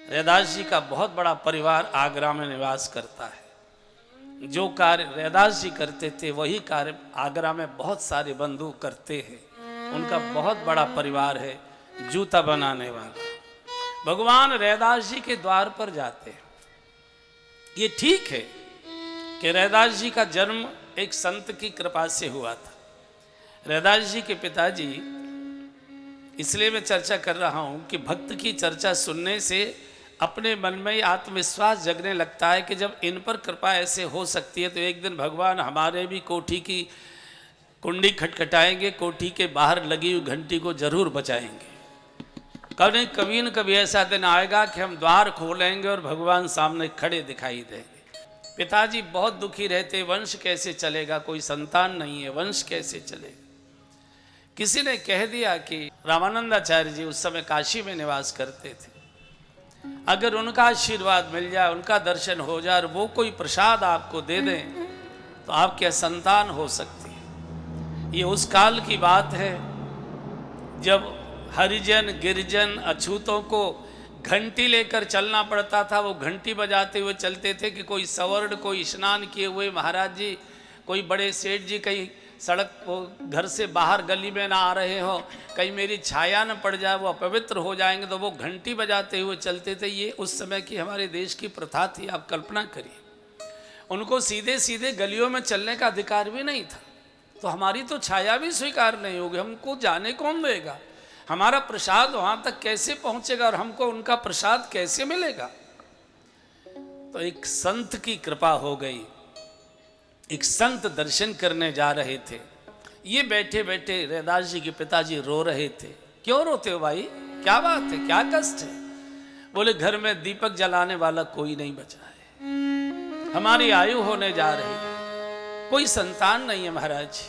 रैदास जी का बहुत बड़ा परिवार आगरा में निवास करता है। जो कार्य रैदास जी करते थे वही कार्य आगरा में बहुत सारे बंधु करते हैं। उनका बहुत बड़ा परिवार है। जूता बनाने वाला भगवान रैदास जी के द्वार पर जाते हैं। ये ठीक है कि रैदास जी का जन्म एक संत की कृपा से हुआ था। रैदास जी के पिताजी, इसलिए मैं चर्चा कर रहा हूं कि भक्त की चर्चा सुनने से अपने मन में आत्मविश्वास जगने लगता है कि जब इन पर कृपा ऐसे हो सकती है तो एक दिन भगवान हमारे भी कोठी की कुंडी खटखटाएंगे, कोठी के बाहर लगी हुई घंटी को जरूर बचाएंगे। कभी न कभी ऐसा दिन आएगा कि हम द्वार खोलेंगे और भगवान सामने खड़े दिखाई देंगे। पिताजी बहुत दुखी रहते, वंश कैसे चलेगा, कोई संतान नहीं है, वंश कैसे चलेगा। किसी ने कह दिया कि रामानंदाचार्य जी उस समय काशी में निवास करते थे, अगर उनका आशीर्वाद मिल जाए, उनका दर्शन हो जाए और वो कोई प्रसाद आपको दे दें तो आपके संतान हो सकती है। ये उस काल की बात है जब हरिजन गिरिजन अछूतों को घंटी लेकर चलना पड़ता था। वो घंटी बजाते हुए चलते थे कि कोई सवर्ण, कोई स्नान किए हुए महाराज जी, कोई बड़े सेठ जी कहीं सड़क वो घर से बाहर गली में ना आ रहे हो, कहीं मेरी छाया न पड़ जाए, वो अपवित्र हो जाएंगे, तो वो घंटी बजाते हुए चलते थे। ये उस समय की हमारे देश की प्रथा थी। आप कल्पना करिए, उनको सीधे सीधे गलियों में चलने का अधिकार भी नहीं था। तो हमारी तो छाया भी स्वीकार नहीं होगी, हमको जाने कौन देगा, हमारा प्रसाद वहां तक कैसे पहुंचेगा और हमको उनका प्रसाद कैसे मिलेगा। तो एक संत की कृपा हो गई। एक संत दर्शन करने जा रहे थे। ये बैठे बैठे रैदास जी के पिताजी रो रहे थे। क्यों रोते हो भाई, क्या बात है, क्या कष्ट है? बोले घर में दीपक जलाने वाला कोई नहीं बचा है, हमारी आयु होने जा रही है, कोई संतान नहीं है महाराज।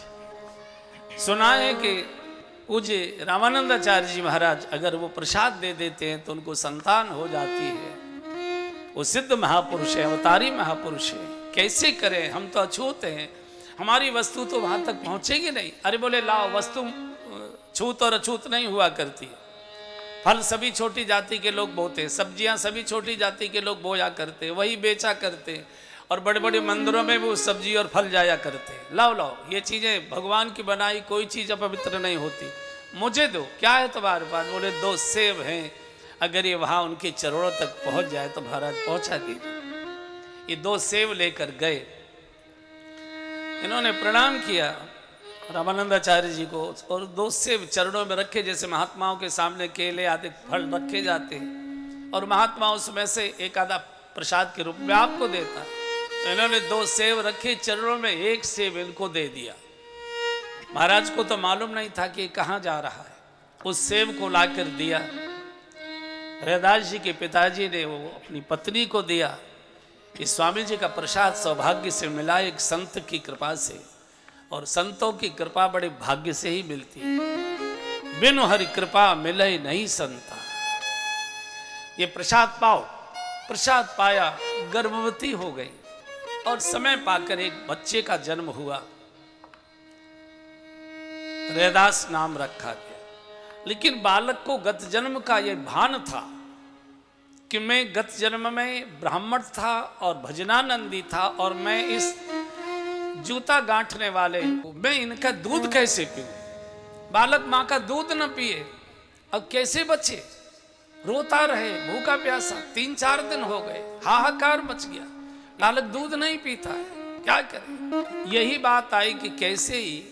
सुना है कि पूज्य रामानंदाचार्य जी महाराज अगर वो प्रसाद दे देते हैं तो उनको संतान हो जाती है। वो सिद्ध महापुरुष है, अवतारी महापुरुष है, कैसे करें, हम तो अछूत हैं, हमारी वस्तु तो वहां तक पहुंचेगी नहीं। अरे बोले लाओ, वस्तु छूत और अछूत नहीं हुआ करती। फल सभी छोटी जाति के लोग बोते, सब्जियां सभी छोटी जाति के लोग बोया करते, वही बेचा करते और बड़े बड़े मंदिरों में भी वो सब्जी और फल जाया करते। लाओ लाओ, ये चीजें भगवान की बनाई, कोई चीज अपवित्र नहीं होती, मुझे दो। क्या है तुम्हारे पास? बोले 2 सेब हैं, अगर ये वहां उनके चरणों तक पहुंच जाए तो महाराज पहुंचा दीजिए। ये 2 सेब लेकर गए। इन्होंने प्रणाम किया रामानंदाचार्य जी को और 2 सेब चरणों में रखे, जैसे महात्माओं के सामने केले आदि फल रखे जाते हैं और महात्मा उसमें से एक आधा प्रसाद के रूप में आपको देता। तो इन्होंने 2 सेब रखे चरणों में, 1 सेब इनको दे दिया। महाराज को तो मालूम नहीं था कि कहाँ जा रहा है। उस सेब को लाकर दिया। रैदास जी के पिताजी ने वो अपनी पत्नी को दिया। इस स्वामी जी का प्रसाद सौभाग्य से मिला, एक संत की कृपा से, और संतों की कृपा बड़े भाग्य से ही मिलती है। बिनु हरि कृपा मिले नहीं संता। ये प्रसाद पाओ। प्रसाद पाया, गर्भवती हो गई और समय पाकर एक बच्चे का जन्म हुआ। रैदास नाम रखा गया। लेकिन बालक को गत जन्म का यह भान था कि मैं गत जन्म में ब्राह्मण था और भजनानंदी था और मैं इस जूता गांठने वाले, मैं इनका दूध कैसे पीऊं? बालक मां का दूध न पिए, अब कैसे बचे? रोता रहे, भूखा प्यासा, 3-4 दिन हो गए, हाहाकार मच गया, बालक दूध नहीं पीता है, क्या करे? यही बात आई कि कैसे ही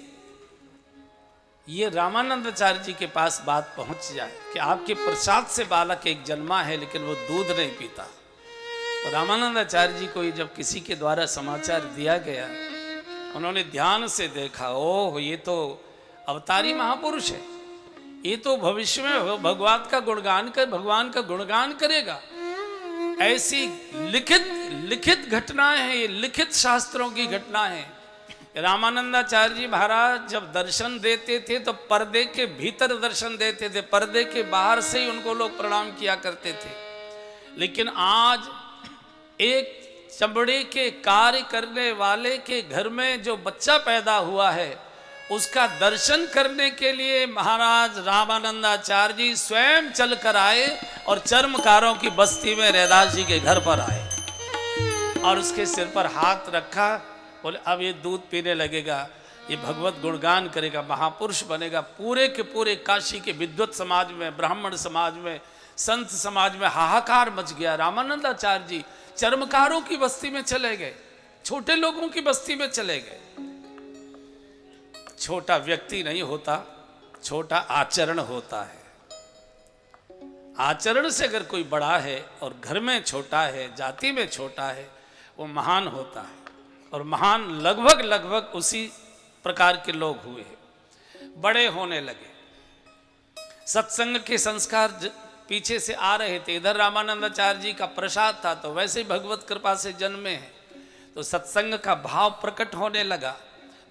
ये रामानंदाचार्य जी के पास बात पहुंच जाए कि आपके प्रसाद से बालक एक जन्मा है लेकिन वो दूध नहीं पीता। तो रामानंदाचार्य जी को जब किसी के द्वारा समाचार दिया गया, उन्होंने ध्यान से देखा, ओह ये तो अवतारी महापुरुष है, ये तो भविष्य में भगवान का गुणगान करेगा। ऐसी लिखित घटनाएं हैं, ये लिखित शास्त्रों की घटना है। रामानंदाचार्य जी महाराज जब दर्शन देते थे तो पर्दे के भीतर दर्शन देते थे, पर्दे के बाहर से ही उनको लोग प्रणाम किया करते थे। लेकिन आज एक चमड़े के कार्य करने वाले के घर में जो बच्चा पैदा हुआ है उसका दर्शन करने के लिए महाराज रामानंदाचार्य जी स्वयं चल कर आए और चर्मकारों की बस्ती में रैदास जी के घर पर आए और उसके सिर पर हाथ रखा। बोले अब ये दूध पीने लगेगा, ये भगवत गुणगान करेगा, महापुरुष बनेगा। पूरे के पूरे काशी के विद्वत समाज में, ब्राह्मण समाज में, संत समाज में हाहाकार मच गया। रामानंदाचार्य जी चर्मकारों की बस्ती में चले गए, छोटे लोगों की बस्ती में चले गए। छोटा व्यक्ति नहीं होता, छोटा आचरण होता है। आचरण से अगर कोई बड़ा है और घर में छोटा है, जाति में छोटा है, वो महान होता है। और महान लगभग लगभग उसी प्रकार के लोग हुए, बड़े होने लगे। सत्संग के संस्कार पीछे से आ रहे थे। इधर रामानंदाचार्य जी का प्रसाद था तो वैसे ही भगवत कृपा से जन्मे हैं, तो सत्संग का भाव प्रकट होने लगा।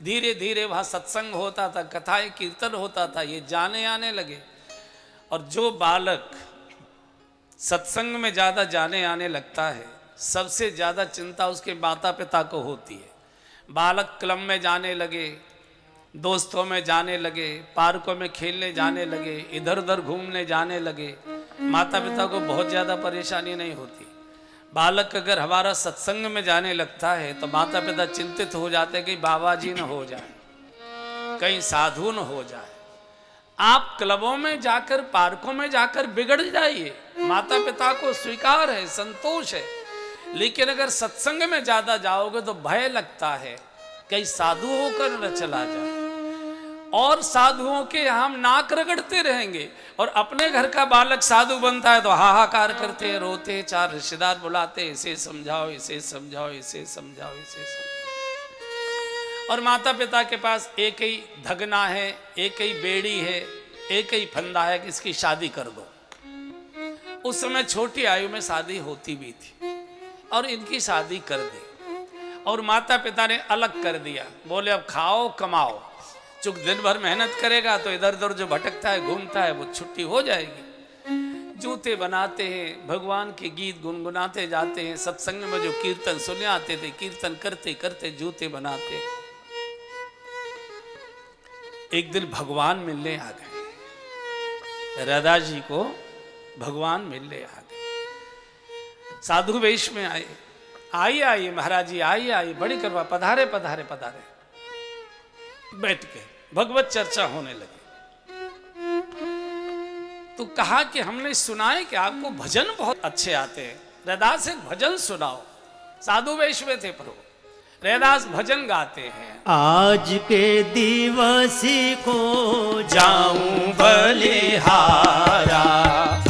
धीरे धीरे वहाँ सत्संग होता था, कथाएं कीर्तन होता था, ये जाने आने लगे। और जो बालक सत्संग में ज़्यादा जाने आने लगता है, सबसे ज़्यादा चिंता उसके माता पिता को होती है। बालक क्लब में जाने लगे, दोस्तों में जाने लगे, पार्कों में खेलने जाने लगे, इधर उधर घूमने जाने लगे, माता पिता को बहुत ज़्यादा परेशानी नहीं होती। बालक अगर हमारा सत्संग में जाने लगता है तो माता पिता चिंतित हो जाते कि बाबा जी न हो जाए, कहीं साधु न हो जाए। आप क्लबों में जाकर, पार्कों में जाकर बिगड़ जाइए, माता पिता को स्वीकार है, संतोष है। लेकिन अगर सत्संग में ज्यादा जाओगे तो भय लगता है कहीं साधु होकर न चला जाए। और साधुओं के हम नाक रगड़ते रहेंगे और अपने घर का बालक साधु बनता है तो हाहाकार करते, रोते, चार रिश्तेदार बुलाते, इसे समझाओ, इसे समझाओ, इसे समझाओ, इसे समझाओ। और माता पिता के पास एक ही धगना है, एक ही बेड़ी है, एक ही फंदा है कि इसकी शादी कर दो। उस समय छोटी आयु में शादी होती भी थी और इनकी शादी कर दी। और माता पिता ने अलग कर दिया, बोले अब खाओ कमाओ, चूंकि दिन भर मेहनत करेगा तो इधर उधर जो भटकता है, घूमता है, वो छुट्टी हो जाएगी। जूते बनाते हैं, भगवान के गीत गुनगुनाते जाते हैं। सत्संग में जो कीर्तन सुने आते थे, कीर्तन करते करते जूते बनाते। एक दिन भगवान मिलने आ गए, रैदास जी को भगवान मिलने आ गए। साधु वेश में आए, आइए आइए महाराज जी, आइए आइए, बड़ी कृपा, पधारे पधारे पधारे। बैठ के भगवत चर्चा होने लगी। तो कहा कि हमने सुना है कि आपको भजन बहुत अच्छे आते हैं, रैदास एक भजन सुनाओ। साधु वेश में थे प्रभु, रैदास भजन गाते हैं। आज के दिवस को जाऊं बलिहारा,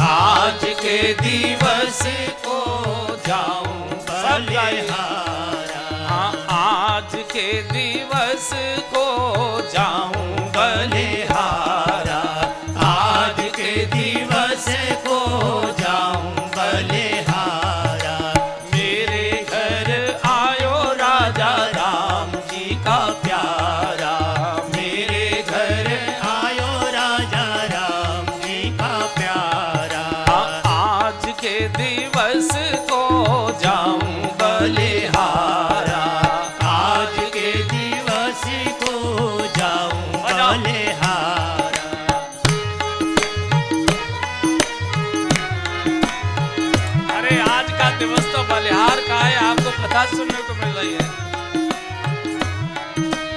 आज के दिवस को जाऊं बलिहारा, आज के दिवस को जाऊं बलिहारा, आज के दिवस को जाऊं बलिहारा। मेरे घर आयो राजा राम जी का प्यारा, मेरे घर आयो राजा राम जी का प्यारा। आज के दिवस को जाऊं बलिहारा, आज के दिवस को जाऊं बलिहारा। अरे आज का दिवस तो बलिहार का है, आपको कथा सुनने को मिल रही है।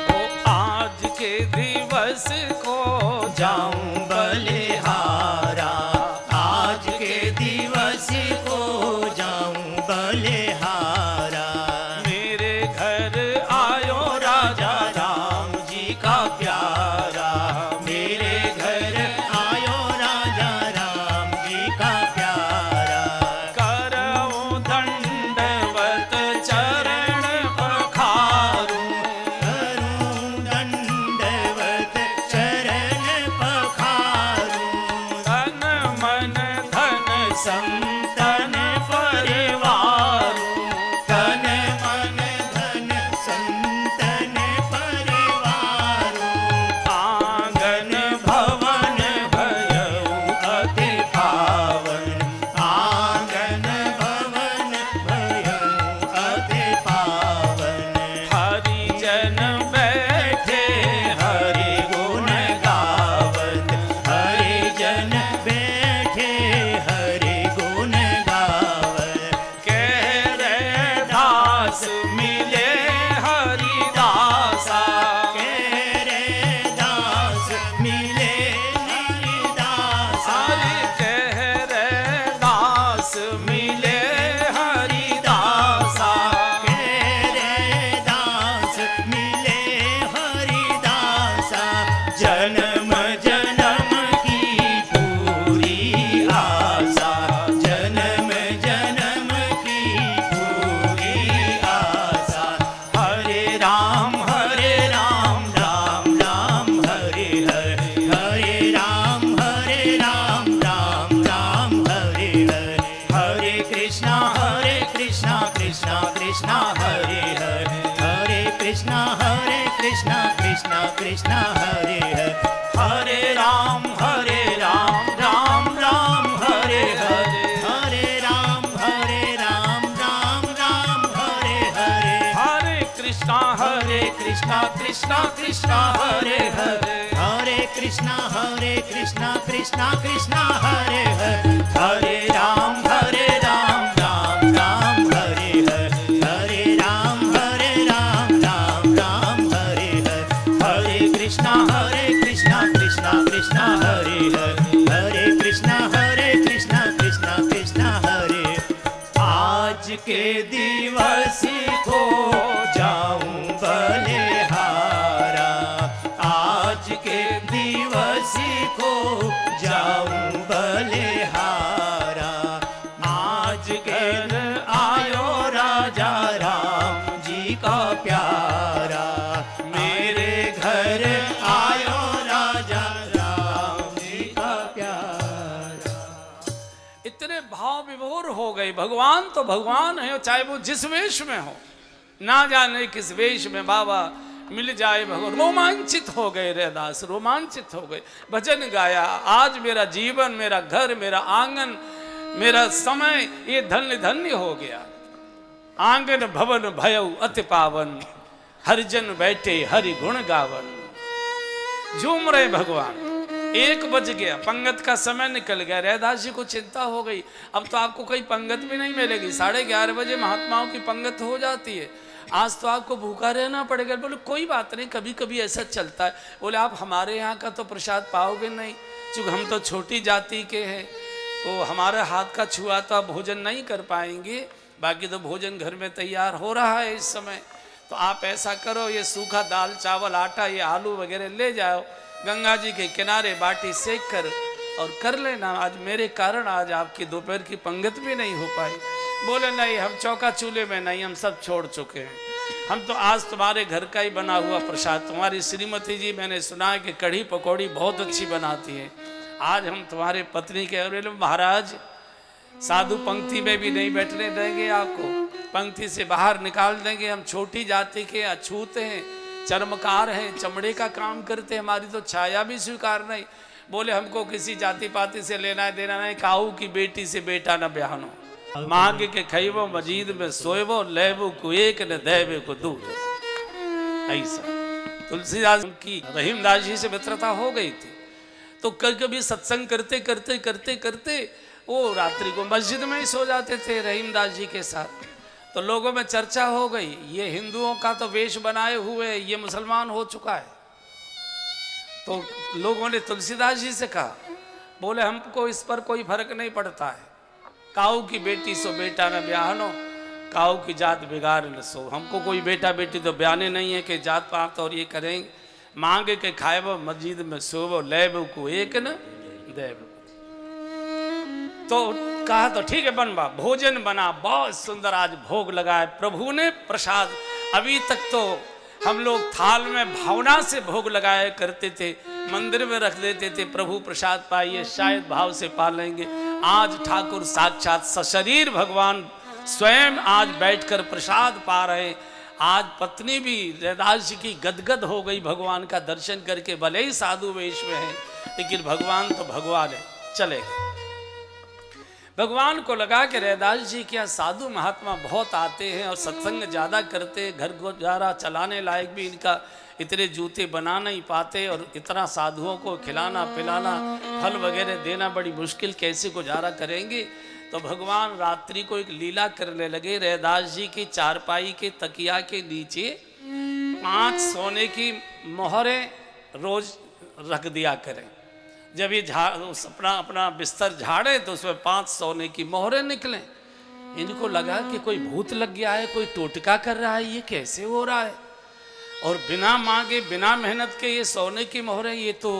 ओ आज के दिवस को जाऊं बलिहारा, आज के दिवस को जाऊं बलिहारा। मेरे घर आयो राजा राम जी का प्यारा, मेरे घर आयो राजा राम जी का प्यारा। करो दंडवत चरण पखारूं, करूं दंडवत चरण पखारूं, मिले हरिदास हरि कह रैदास मिले हरिदासा। तेरे दास मिले हरिदासा जन्म जन्म की पूरी आशा जन्म जन्म की पूरी आशा हरे राम राम राम हरे हरे राम राम राम हरे हरे कृष्णा कृष्णा कृष्णा हरे कृष्णा कृष्णा कृष्णा हरे हरे राम राम राम हरे राम राम हरे हरे कृष्णा कृष्णा कृष्णा हरे कृष्णा कृष्णा कृष्णा हरे हरे राम राम राम हरे राम राम हरे हरे कृष्णा कृष्णा हरे कृष्णा कृष्णा हरे आज के दिवस को जाऊं बलिहारा आज के दिवस को जाऊं बलिहारा आज घर आयो राजा राम जी का प्यारा मेरे घर आयो राजा राम जी का प्यारा। इतने भाव विभोर हो गए। भगवान तो भगवान है, चाहे वो जिस वेश में हो, ना जाने किस वेश में बाबा मिल जाए भगवान। रोमांचित हो गए रैदास, रोमांचित हो गए। भजन गाया, आज मेरा जीवन, मेरा घर, मेरा आंगन, मेरा समय ये धन्य धन्य हो गया। आंगन भवन भयउ अति पावन, हरिजन बैठे हरि गुण गावन। झूम रहे भगवान। 1 बज गया, पंगत का समय निकल गया। रैदास जी को चिंता हो गई, अब तो आपको कोई पंगत भी नहीं मिलेगी। 11:30 बजे महात्माओं की पंगत हो जाती है, आज तो आपको भूखा रहना पड़ेगा। बोले कोई बात नहीं, कभी कभी ऐसा चलता है। बोले आप हमारे यहाँ का तो प्रसाद पाओगे नहीं, क्योंकि हम तो छोटी जाति के हैं, तो हमारे हाथ का छुआ तो आप भोजन नहीं कर पाएंगे। बाकी तो भोजन घर में तैयार हो रहा है इस समय। तो आप ऐसा करो, ये सूखा दाल चावल आटा ये आलू वगैरह ले जाओ, गंगा जी के किनारे बाटी सेक कर और कर लेना। आज मेरे कारण आज आपकी दोपहर की पंगत भी नहीं हो पाई। बोले नहीं, हम चौका चूल्हे में नहीं, हम सब छोड़ चुके हैं। हम तो आज तुम्हारे घर का ही बना हुआ प्रसाद, तुम्हारी श्रीमती जी मैंने सुना है कि कढ़ी पकौड़ी बहुत अच्छी बनाती है, आज हम तुम्हारे पत्नी के। अरे महाराज, साधु पंक्ति में भी नहीं बैठने देंगे आपको, पंक्ति से बाहर निकाल देंगे। हम छोटी जाति के अछूत हैं, चर्मकार हैं, चमड़े का काम करते, हमारी तो छाया भी स्वीकार नहीं। बोले हमको किसी जाति पाति से लेना देना नहीं, काऊ की बेटी से बेटा न ब्याहनो, मांग के खैबो मजीद में सोएबो, लेबो को एक न देवे को दूध। ऐसा तुलसीदास की रहीमदास जी से मित्रता हो गई थी, तो कभी सत्संग करते करते करते करते वो रात्रि को मस्जिद में ही सो जाते थे रहीमदास जी के साथ। तो लोगों में चर्चा हो गई, ये हिंदुओं का तो वेश बनाए हुए ये मुसलमान हो चुका है। तो लोगों ने तुलसीदास जी से कहा, बोले हमको इस पर कोई फर्क नहीं पड़ता है, काऊ की बेटी सो बेटा न ब्याहनो, काऊ की जात बिगाड़ न सो। हमको कोई बेटा बेटी तो ब्याने नहीं है कि जात पात और ये करेंगे। मांगे के खाएबो मस्जिद में सोबो, लेबो को एक न देव। तो कहा तो ठीक है बनवा, भोजन बना, बहुत सुंदर आज भोग लगाए प्रभु ने प्रसाद। अभी तक तो हम लोग थाल में भावना से भोग लगाया करते थे, मंदिर में रख देते थे, प्रभु प्रसाद पाइए, शायद भाव से पा लेंगे। आज ठाकुर साक्षात सशरीर भगवान स्वयं आज बैठकर प्रसाद पा रहे। आज पत्नी भी रैदास जी की गदगद हो गई भगवान का दर्शन करके, भले ही साधु वेश में है, लेकिन भगवान तो भगवान है। चले गए। भगवान को लगा कि रैदास जी क्या साधु महात्मा बहुत आते हैं और सत्संग ज़्यादा करते, घर गुजारा चलाने लायक भी इनका इतने जूते बना नहीं पाते, और इतना साधुओं को खिलाना पिलाना फल वगैरह देना बड़ी मुश्किल, कैसे गुजारा करेंगे। तो भगवान रात्रि को एक लीला करने लगे। रैदास जी की चारपाई के तकिया के नीचे 5 सोने की मोहरें रोज रख दिया करें। जब ये अपना अपना बिस्तर झाड़े तो उसमें 5 सोने की मोहरें निकलें। इनको लगा कि कोई भूत लग गया है, कोई टोटका कर रहा है, ये कैसे हो रहा है। और बिना मांगे बिना मेहनत के ये सोने की मोहरें, ये तो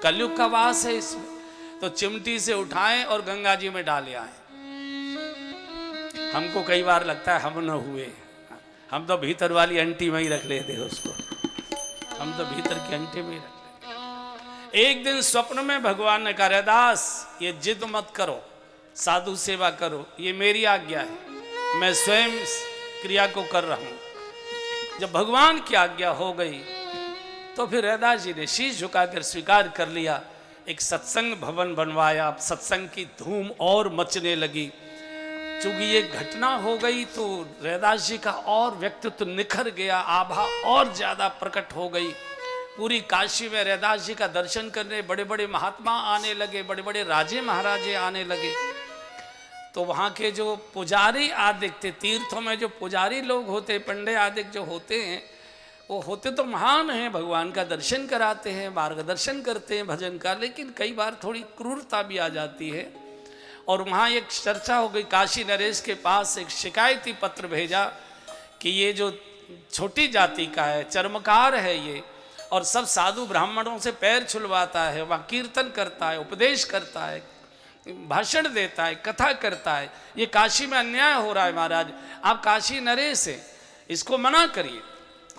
कलयुग का वास है इसमें। तो चिमटी से उठाएं और गंगा जी में डाले आए। हमको कई बार लगता है हम न हुए, हम तो भीतर वाली अंटी में ही रख लेते उसको, हम तो भीतर की अंटी में ही रख लेते। एक दिन स्वप्न में भगवान ने कहा, रैदास ये जिद मत करो, साधु सेवा करो, ये मेरी आज्ञा है, मैं स्वयं क्रिया को कर रहा हूं। जब भगवान की आज्ञा हो गई तो फिर रैदास जी ने शीश झुकाकर स्वीकार कर लिया। एक सत्संग भवन बनवाया, सत्संग की धूम और मचने लगी। चूंकि ये घटना हो गई तो रैदास जी का और व्यक्तित्व निखर गया, आभा और ज्यादा प्रकट हो गई। पूरी काशी में रैदास जी का दर्शन करने बड़े बड़े महात्मा आने लगे, बड़े बड़े राजे महाराजे आने लगे। तो वहाँ के जो पुजारी आदिक थे, तीर्थों में जो पुजारी लोग होते, पंडे आदिक जो होते हैं, वो होते तो महान हैं, भगवान का दर्शन कराते हैं, मार्गदर्शन करते हैं भजन का, लेकिन कई बार थोड़ी क्रूरता भी आ जाती है। और वहाँ एक चर्चा हो गई, काशी नरेश के पास एक शिकायती पत्र भेजा कि ये जो छोटी जाति का है, चर्मकार है ये, और सब साधु ब्राह्मणों से पैर छुलवाता है, वहाँ कीर्तन करता है, उपदेश करता है, भाषण देता है, कथा करता है, ये काशी में अन्याय हो रहा है महाराज, आप काशी नरेश हैं, इसको मना करिए।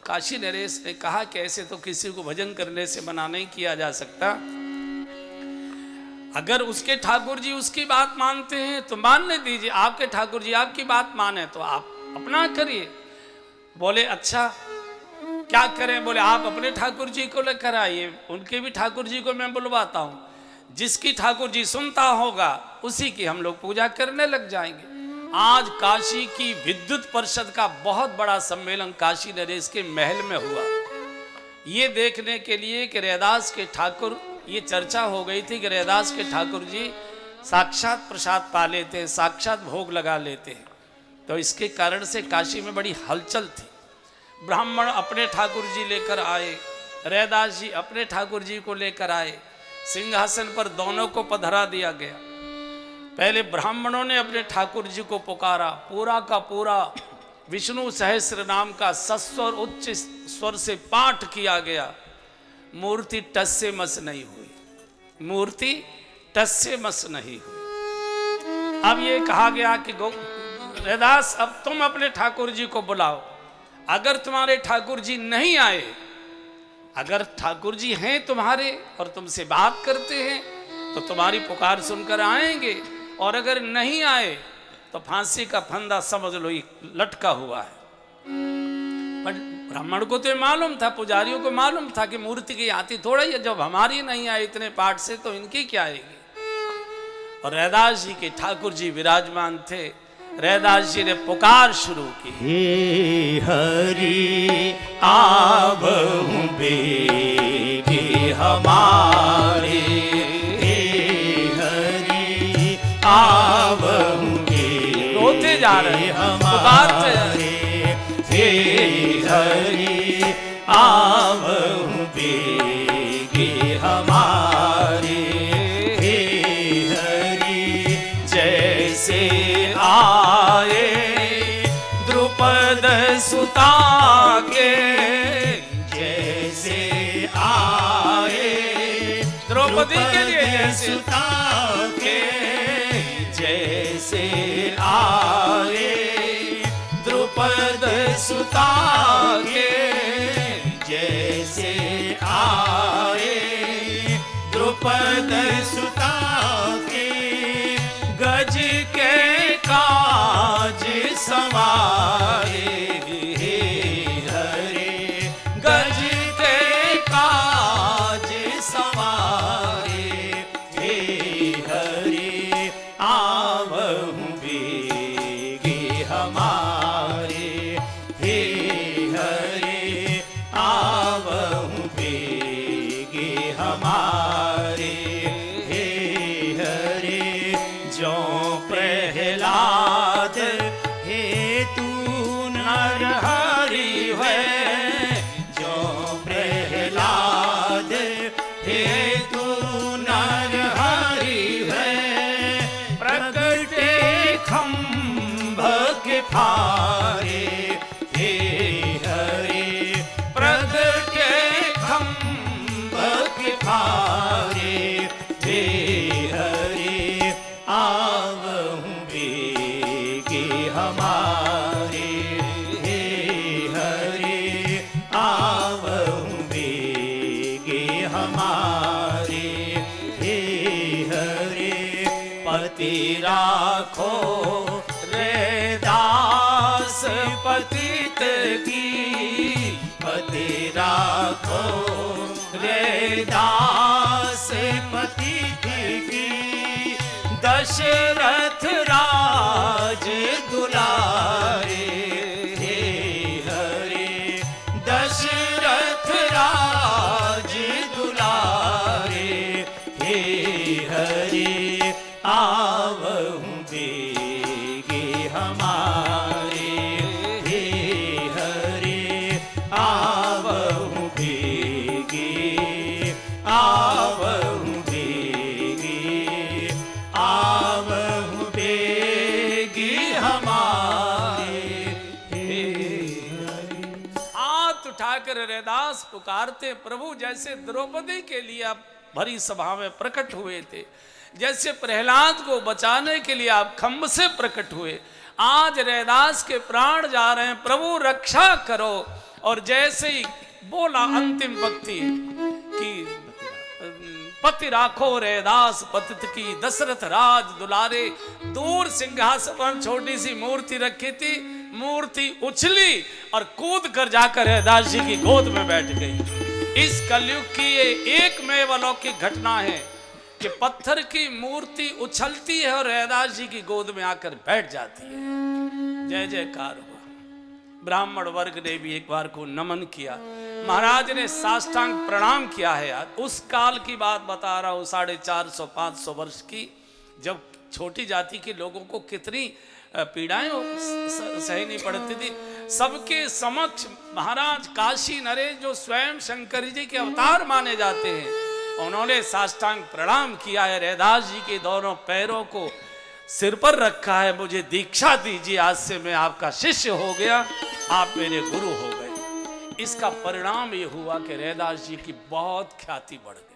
काशी नरेश ने कहा कि ऐसे तो किसी को भजन करने से मना नहीं किया जा सकता। अगर उसके ठाकुर जी उसकी बात मानते हैं तो मानने दीजिए, आपके ठाकुर जी आपकी बात माने तो आप अपना करिए। बोले अच्छा क्या करें? बोले आप अपने ठाकुर जी को लेकर आइए, उनके भी ठाकुर जी को मैं बुलवाता हूँ, जिसकी ठाकुर जी सुनता होगा उसी की हम लोग पूजा करने लग जाएंगे। आज काशी की विद्युत परिषद का बहुत बड़ा सम्मेलन काशी नरेश के महल में हुआ, ये देखने के लिए कि रैदास के ठाकुर, ये चर्चा हो गई थी कि रैदास के ठाकुर जी साक्षात प्रसाद पा लेते हैं, साक्षात भोग लगा लेते हैं। तो इसके कारण से काशी में बड़ी हलचल थी। ब्राह्मण अपने ठाकुर जी लेकर आए, रैदास जी अपने ठाकुर जी को लेकर आए, सिंहासन पर दोनों को पधरा दिया गया। पहले ब्राह्मणों ने अपने ठाकुर जी को पुकारा, पूरा का पूरा विष्णु सहस्र नाम का सस्वर उच्च स्वर से पाठ किया गया। मूर्ति टस से मस नहीं हुई, मूर्ति टस से मस नहीं हुई। अब ये कहा गया कि रैदास अब तुम अपने ठाकुर जी को बुलाओ। अगर तुम्हारे ठाकुर जी नहीं आए, अगर ठाकुर जी हैं तुम्हारे और तुमसे बात करते हैं तो तुम्हारी पुकार सुनकर आएंगे, और अगर नहीं आए तो फांसी का फंदा समझ लो ये लटका हुआ है। पर ब्राह्मण को तो मालूम था, पुजारियों को मालूम था कि मूर्ति की आती थोड़ा ही, जब हमारी नहीं आई इतने पाठ से तो इनकी क्या आएगी। और रैदास जी के ठाकुर जी विराजमान थे। रैदास जी ने पुकार शुरू की, हे हरि आवहु बेगी हमारे, हे हरि आवहु बेगी रोते जा रहे हमारे, हे हरि आवहु बेगी हमारे, हे हरि जैसे आए द्रुपद सुता के, जैसे आए द्रौपदी के लिए जैसे सुता के, जैसे आए द्रुपद सुता के, जैसे आए द्रुपद सुता के, गज के काज समाए, हे हरे गज के काज समाए, हे हरे आवहु बेगी हमारे, हे हरे आवहु बेगी हमारे, हे पति राखो रे दास पतित की, पति राखो रे दास पतित की। दशरथ राज दुलारे हे हरे, दशरथ राज दुलारे हे हरे। आवहु बेगे हमारे हे हरे, आवहु बेगे, आवहु बेगे, आवहु बेगे हमारे हे हरे। हाथ उठाकर रैदास पुकारते प्रभु, जैसे द्रौपदी के लिए आप भरी सभा में प्रकट हुए थे, जैसे प्रहलाद को बचाने के लिए आप खम्भ से प्रकट हुए, आज रैदास के प्राण जा रहे हैं, प्रभु रक्षा करो। और जैसे ही बोला अंतिम पंक्ति कि पति राखो रैदास पतित की, दशरथ राज दुलारे। दूर सिंहासन पर छोटी सी मूर्ति रखी थी, मूर्ति उछली और कूद कर जाकर रैदास जी की गोद में बैठ गई। इस कलयुग की ये एकमेव अलौकिक घटना है कि पत्थर की मूर्ति उछलती है और रैदास जी की गोद में आकर बैठ जाती है। जय जयकार हुआ। ब्राह्मण वर्ग ने भी एक बार को नमन किया, महाराज ने साष्टांग प्रणाम किया है। यार उस काल की बात बता रहा हूं, 450-500 वर्ष की, जब छोटी जाति के लोगों को कितनी पीड़ाएं सहनी पड़ती थी। सबके समक्ष महाराज काशी नरेश, जो स्वयं शंकर जी के अवतार माने जाते हैं, उन्होंने साष्टांग प्रणाम किया है। रैदास जी के दोनों पैरों को सिर पर रखा है, मुझे दीक्षा दीजिए, आज से मैं आपका शिष्य हो गया, आप मेरे गुरु हो गए। इसका परिणाम ये हुआ कि रैदास जी की बहुत ख्याति बढ़ गई।